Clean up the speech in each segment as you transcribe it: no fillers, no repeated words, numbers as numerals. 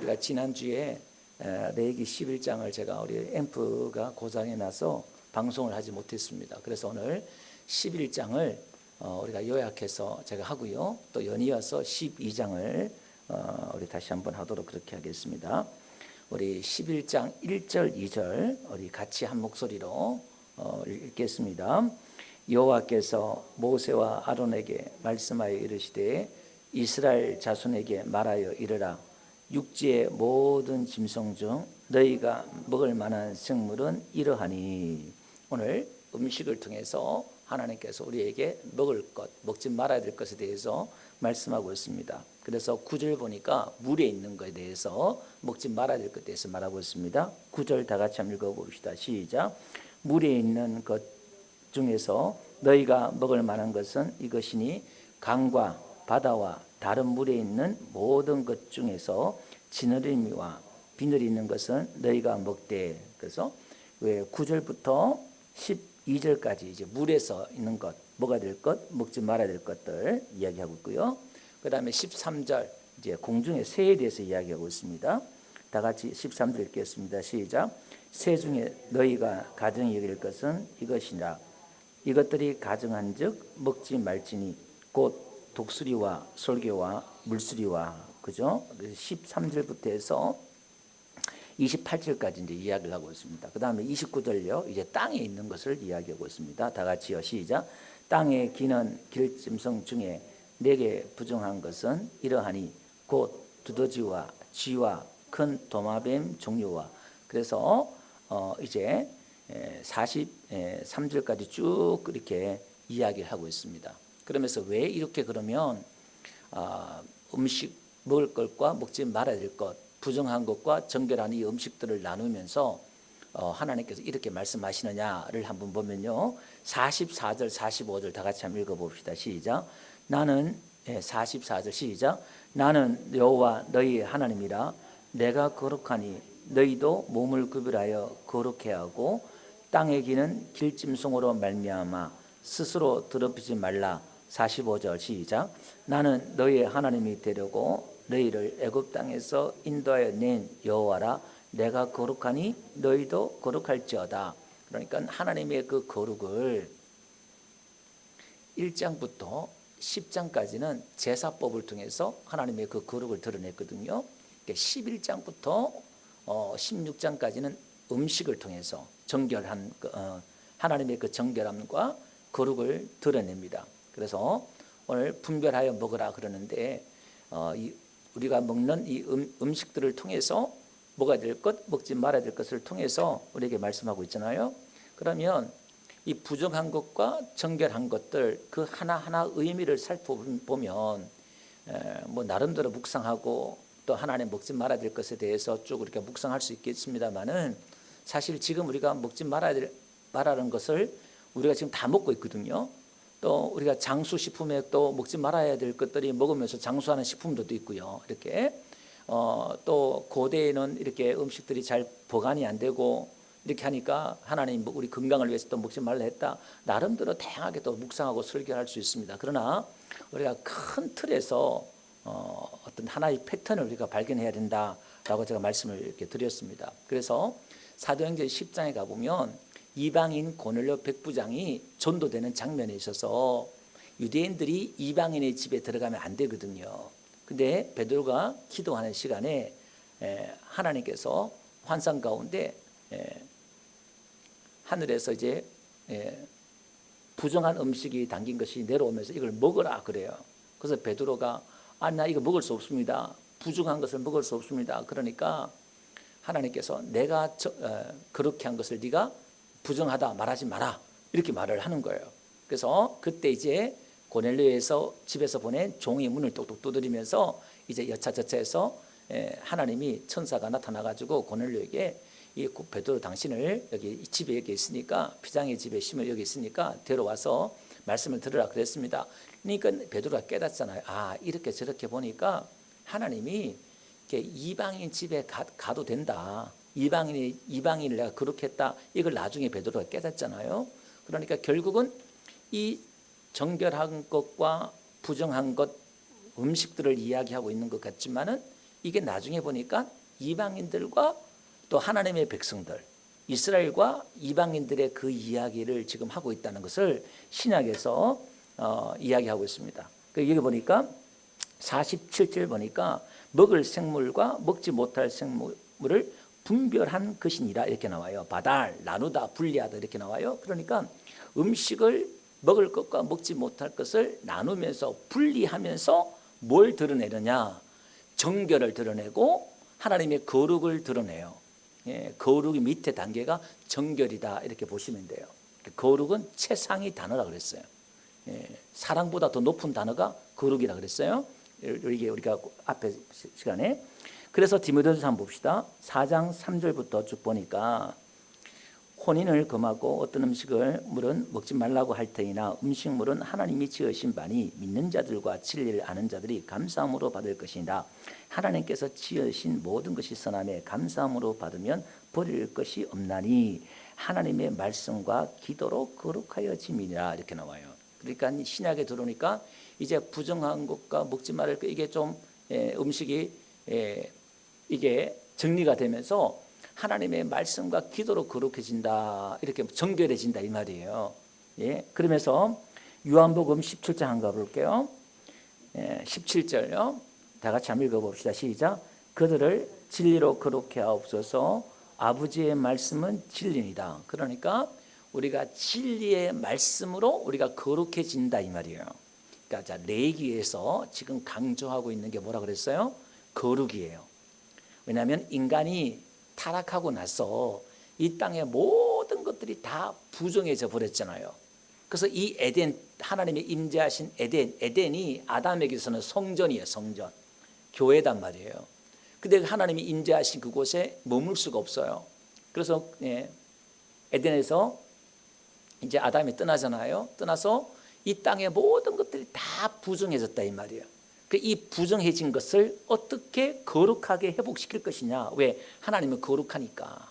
우리가 지난주에 레위기 11장을 제가 우리 앰프가 고장이 나서 방송을 하지 못했습니다. 그래서 오늘 11장을 우리가 요약해서 제가 하고요. 또 연이어서 12장을 우리 다시 한번 하도록 그렇게 하겠습니다. 우리 11장 1절 2절 우리 같이 한 목소리로 읽겠습니다. 여호와께서 모세와 아론에게 말씀하여 이르시되 이스라엘 자손에게 말하여 이르라. 육지의 모든 짐승 중 너희가 먹을 만한 생물은 이러하니. 오늘 음식을 통해서 하나님께서 우리에게 먹을 것, 먹지 말아야 될 것에 대해서 말씀하고 있습니다. 그래서 9절 보니까 물에 있는 것에 대해서 먹지 말아야 될 것에 대해서 말하고 있습니다. 9절 다 같이 한번 읽어봅시다. 시작. 물에 있는 것 중에서 너희가 먹을 만한 것은 이것이니 강과 바다와 다른 물에 있는 모든 것 중에서 지느러미와 비늘이 있는 것은 너희가 먹되. 그래서 왜 9절부터 12절까지 이제 물에서 있는 것, 먹어야 될 것, 먹지 말아야 될 것들 이야기하고 있고요. 그 다음에 13절 이제 공중의 새에 대해서 이야기하고 있습니다. 다 같이 13절 읽겠습니다. 시작. 새 중에 너희가 가정히 여길 것은 이것이라. 이것들이 가정한즉 먹지 말지니 곧 독수리와 솔개와 물수리와. 그죠? 13절부터 해서 28절까지 이제 이야기를 하고 있습니다. 그 다음에 29절요. 이제 땅에 있는 것을 이야기하고 있습니다. 다 같이요. 시작. 땅에 기는 길짐승 중에 내게 부정한 것은 이러하니 곧 두더지와 쥐와 큰 도마뱀 종류와. 그래서 이제 43절까지 쭉 이렇게 이야기를 하고 있습니다. 그러면서 왜 이렇게 그러면 음식 먹을 것과 먹지 말아야 될 것, 부정한 것과 정결한 이 음식들을 나누면서 하나님께서 이렇게 말씀하시느냐를 한번 보면요. 44절 45절 다 같이 한번 읽어봅시다. 시작. 나는 44절 시작. 나는 여호와 너희 하나님이라. 내가 거룩하니 너희도 몸을 구별하여 거룩해 하고 땅에 기는 길짐승으로 말미암아 스스로 더럽히지 말라. 45절 시작. 나는 너희의 하나님이 되려고 너희를 애굽 땅에서 인도하여 낸 여호와라. 내가 거룩하니 너희도 거룩할지어다. 그러니까 하나님의 그 거룩을 1장부터 10장까지는 제사법을 통해서 하나님의 그 거룩을 드러냈거든요. 11장부터 16장까지는 음식을 통해서 정결한 하나님의 그 정결함과 거룩을 드러냅니다. 그래서 오늘 분별하여 먹으라 그러는데 우리가 먹는 이 음식들을 통해서 먹어야 될 것, 먹지 말아야 될 것을 통해서 우리에게 말씀하고 있잖아요. 그러면 이 부정한 것과 정결한 것들 그 하나하나 의미를 살펴보면 뭐 나름대로 묵상하고 또 하나님 먹지 말아야 될 것에 대해서 쭉 이렇게 묵상할 수 있겠습니다만은 사실 지금 우리가 먹지 말아라는 것을 우리가 지금 다 먹고 있거든요. 또 우리가 장수식품에 또 먹지 말아야 될 것들이 먹으면서 장수하는 식품들도 있고요. 이렇게 또 고대에는 이렇게 음식들이 잘 보관이 안 되고 이렇게 하니까 하나님 우리 건강을 위해서 또 먹지 말라 했다. 나름대로 다양하게 또 묵상하고 설교할 수 있습니다. 그러나 우리가 큰 틀에서 어떤 하나의 패턴을 우리가 발견해야 된다라고 제가 말씀을 이렇게 드렸습니다. 그래서 사도행전 10장에 가보면 이방인 고넬료 백부장이 전도되는 장면에 있어서 유대인들이 이방인의 집에 들어가면 안 되거든요. 근데 베드로가 기도하는 시간에 하나님께서 환상 가운데 하늘에서 이제 부정한 음식이 담긴 것이 내려오면서 이걸 먹으라 그래요. 그래서 베드로가 나 이거 먹을 수 없습니다. 부정한 것을 먹을 수 없습니다. 그러니까 하나님께서 내가 그렇게 한 것을 네가 부정하다 말하지 마라 이렇게 말을 하는 거예요. 그래서 그때 이제 고넬료에서 집에서 보낸 종이 문을 똑똑 두드리면서 이제 여차저차해서 하나님이 천사가 나타나가지고 고넬료에게 이 베드로 당신을 여기 집에 여기 있으니까 피장의 집에 심을 여기 있으니까 데려와서 말씀을 들으라 그랬습니다. 그러니까 베드로가 깨닫잖아요. 이렇게 저렇게 보니까 하나님이 이방인 집에 가도 된다. 이방인을 내가 그렇게 했다. 이걸 나중에 베드로가 깨닫잖아요. 그러니까 결국은 이 정결한 것과 부정한 것 음식들을 이야기하고 있는 것 같지만은 이게 나중에 보니까 이방인들과 또 하나님의 백성들, 이스라엘과 이방인들의 그 이야기를 지금 하고 있다는 것을 신약에서 이야기하고 있습니다. 여기 보니까 47절 보니까 먹을 생물과 먹지 못할 생물을 분별한 것이니라 이렇게 나와요. 바달, 나누다, 분리하다 이렇게 나와요. 그러니까 음식을 먹을 것과 먹지 못할 것을 나누면서 분리하면서 뭘 드러내느냐? 정결을 드러내고 하나님의 거룩을 드러내요. 예, 거룩이 밑에 단계가 정결이다 이렇게 보시면 돼요. 거룩은 최상위 단어라 그랬어요. 예, 사랑보다 더 높은 단어가 거룩이라 그랬어요. 이게 우리가 앞에 시간에. 그래서 디모데전서 한번 봅시다. 4장 3절부터 쭉 보니까 혼인을 금하고 어떤 물은 먹지 말라고 할 터이나 음식물은 하나님이 지으신 바니 믿는 자들과 진리를 아는 자들이 감사함으로 받을 것이니라. 하나님께서 지으신 모든 것이 선함에 감사함으로 받으면 버릴 것이 없나니 하나님의 말씀과 기도로 거룩하여 짐이니라 이렇게 나와요. 그러니까 신약에 들어오니까 이제 부정한 것과 먹지 말을 것 이게 좀 음식이 이게 정리가 되면서 하나님의 말씀과 기도로 거룩해진다 이렇게 정결해진다 이 말이에요. 예, 그러면서 요한복음 17장 한번 가볼게요. 17절요. 다 같이 한번 읽어봅시다. 시작. 그들을 진리로 거룩해 하옵소서. 아버지의 말씀은 진리이다. 그러니까 우리가 진리의 말씀으로 우리가 거룩해진다 이 말이에요. 그러니까 레위기에서 지금 강조하고 있는 게 뭐라 그랬어요? 거룩이에요. 왜냐하면 인간이 타락하고 나서 이 땅의 모든 것들이 다 부정해져 버렸잖아요. 그래서 이 에덴, 하나님의 임재하신 에덴이 아담에게서는 성전이에요. 성전, 교회단 말이에요. 근데 하나님이 임재하신 그곳에 머물 수가 없어요. 그래서 에덴에서 이제 아담이 떠나잖아요. 떠나서 이 땅의 모든 것들이 다 부정해졌다 이 말이에요. 이 부정해진 것을 어떻게 거룩하게 회복시킬 것이냐. 왜? 하나님은 거룩하니까.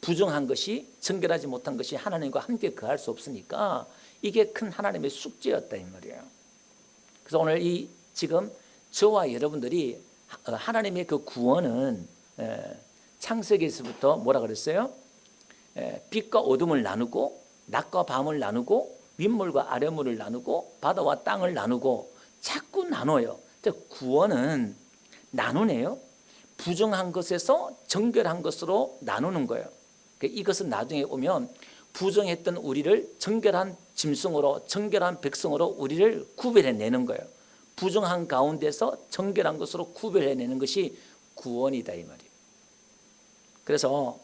부정한 것이, 정결하지 못한 것이 하나님과 함께 거할 수 없으니까 이게 큰 하나님의 숙제였다 이 말이에요. 그래서 오늘 지금 저와 여러분들이 하나님의 그 구원은 창세기에서부터 뭐라 그랬어요? 빛과 어둠을 나누고 낮과 밤을 나누고 윗물과 아랫물을 나누고 바다와 땅을 나누고 자꾸 나눠요. 구원은 나누네요. 부정한 것에서 정결한 것으로 나누는 거예요. 이것은 나중에 오면 부정했던 우리를 정결한 짐승으로, 정결한 백성으로 우리를 구별해내는 거예요. 부정한 가운데서 정결한 것으로 구별해내는 것이 구원이다 이 말이에요. 그래서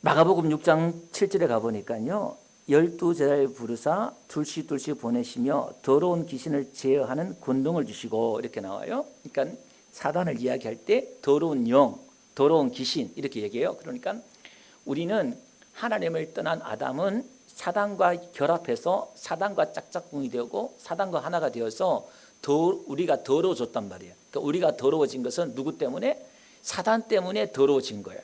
마가복음 6장 7절에 가보니까요. 12제자를 부르사 둘씩 보내시며 더러운 귀신을 제어하는 권능을 주시고 이렇게 나와요. 그러니까 사단을 이야기할 때 더러운 영, 더러운 귀신 이렇게 얘기해요. 그러니까 우리는 하나님을 떠난 아담은 사단과 결합해서 사단과 짝짝꿍이 되고 사단과 하나가 되어서 우리가 더러워졌단 말이에요. 그러니까 우리가 더러워진 것은 누구 때문에? 사단 때문에 더러워진 거예요.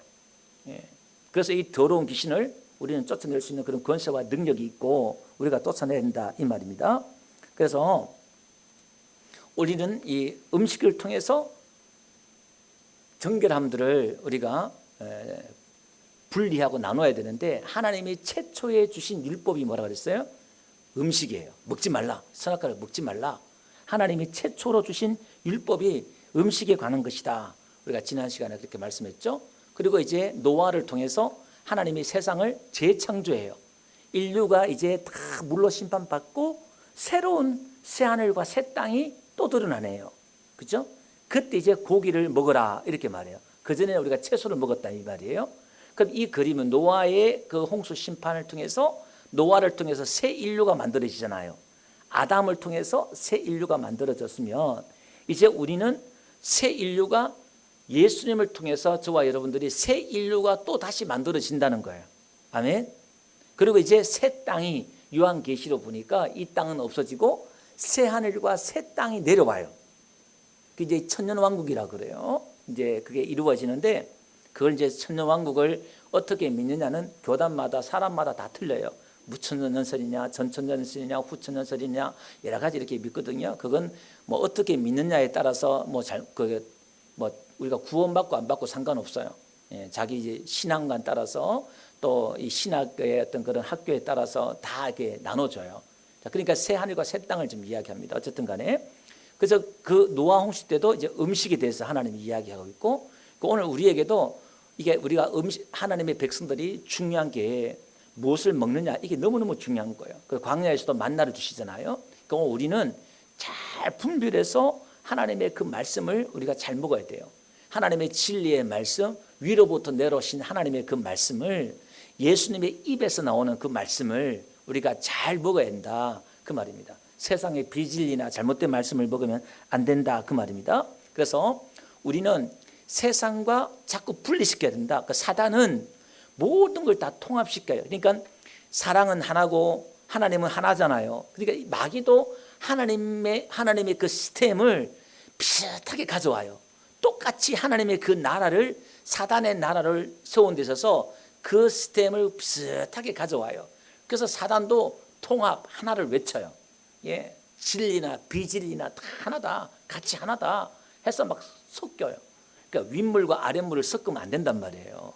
그래서 이 더러운 귀신을 우리는 쫓아낼 수 있는 그런 권세와 능력이 있고 우리가 쫓아내야 된다 이 말입니다. 그래서 우리는 이 음식을 통해서 정결함들을 우리가 분리하고 나눠야 되는데 하나님이 최초에 주신 율법이 뭐라 그랬어요? 음식이에요. 먹지 말라. 선악과를 먹지 말라. 하나님이 최초로 주신 율법이 음식에 관한 것이다. 우리가 지난 시간에 그렇게 말씀했죠. 그리고 이제 노아를 통해서 하나님이 세상을 재창조해요. 인류가 이제 다 물로 심판받고 새로운 새하늘과 새 땅이 또 드러나네요. 그렇죠? 그때 이제 고기를 먹어라 이렇게 말해요. 그전에 우리가 채소를 먹었다 이 말이에요. 그럼 이 그림은 노아의 그 홍수 심판을 통해서 노아를 통해서 새 인류가 만들어지잖아요. 아담을 통해서 새 인류가 만들어졌으면 이제 우리는 새 인류가 예수님을 통해서 저와 여러분들이 새 인류가 또 다시 만들어진다는 거예요. 아멘. 그리고 이제 새 땅이 요한계시로 보니까 이 땅은 없어지고 새 하늘과 새 땅이 내려와요. 그게 이제 천년왕국이라 그래요. 이제 그게 이루어지는데 그걸 이제 천년왕국을 어떻게 믿느냐는 교단마다 사람마다 다 틀려요. 무천년설이냐, 전천년설이냐, 후천년설이냐 여러 가지 이렇게 믿거든요. 그건 뭐 어떻게 믿느냐에 따라서 뭐 우리가 구원받고 안 받고 상관없어요. 예, 자기 이제 신앙관 따라서 또 이 신학의 어떤 그런 학교에 따라서 다 이렇게 나눠져요. 자, 그러니까 새 하늘과 새 땅을 좀 이야기합니다. 어쨌든 간에 그래서 그 노아 홍수 때도 이제 음식에 대해서 하나님이 이야기하고 있고, 오늘 우리에게도 이게 우리가 하나님의 백성들이 중요한 게 무엇을 먹느냐, 이게 너무너무 중요한 거예요. 그 광야에서도 만나를 주시잖아요. 그러니까 우리는 잘 분별해서 하나님의 그 말씀을 우리가 잘 먹어야 돼요. 하나님의 진리의 말씀, 위로부터 내려오신 하나님의 그 말씀을, 예수님의 입에서 나오는 그 말씀을 우리가 잘 먹어야 된다, 그 말입니다. 세상의 비진리나 잘못된 말씀을 먹으면 안 된다, 그 말입니다. 그래서 우리는 세상과 자꾸 분리시켜야 된다. 그 사단은 모든 걸 다 통합시켜요. 그러니까 사랑은 하나고 하나님은 하나잖아요. 그러니까 마귀도 하나님의 그 시스템을 비슷하게 가져와요. 똑같이 하나님의 그 나라를, 사단의 나라를 세운 데 있어서 그 시스템을 비슷하게 가져와요. 그래서 사단도 통합 하나를 외쳐요. 예, 진리나 비진리나 다 하나다, 같이 하나다 해서 막 섞여요. 그러니까 윗물과 아랫물을 섞으면 안 된단 말이에요.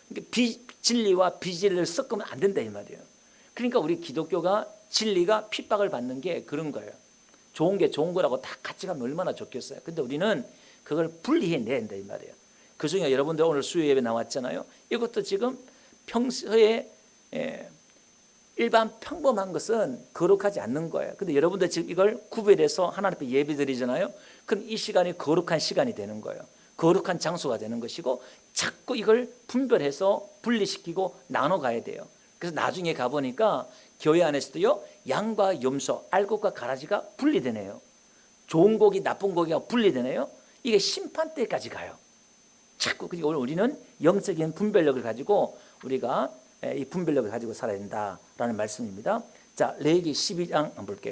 그러니까 진리와 비진리를 섞으면 안 된다 이 말이에요. 그러니까 우리 기독교가, 진리가 핍박을 받는 게 그런 거예요. 좋은 게 좋은 거라고 다 같이 가면 얼마나 좋겠어요. 근데 우리는 그걸 분리해내야 된다 이 말이에요. 그중에 여러분들 오늘 수요 예배 나왔잖아요. 이것도 지금 평소에 일반 평범한 것은 거룩하지 않는 거예요. 근데 여러분들 지금 이걸 구별해서 하나님 앞에 예배 드리잖아요. 그럼 이 시간이 거룩한 시간이 되는 거예요. 거룩한 장소가 되는 것이고, 자꾸 이걸 분별해서 분리시키고 나눠 가야 돼요. 그래서 나중에 가보니까 교회 안에서도요, 양과 염소, 알곡과 가라지가 분리되네요. 좋은 고기, 나쁜 고기가 분리되네요. 이게 심판 때까지 가요. 자꾸. 오늘 우리는 영적인 분별력을 가지고 우리가 이 분별력을 가지고 살아야 된다라는 말씀입니다. 자, 레위기 12장 한번 볼게요.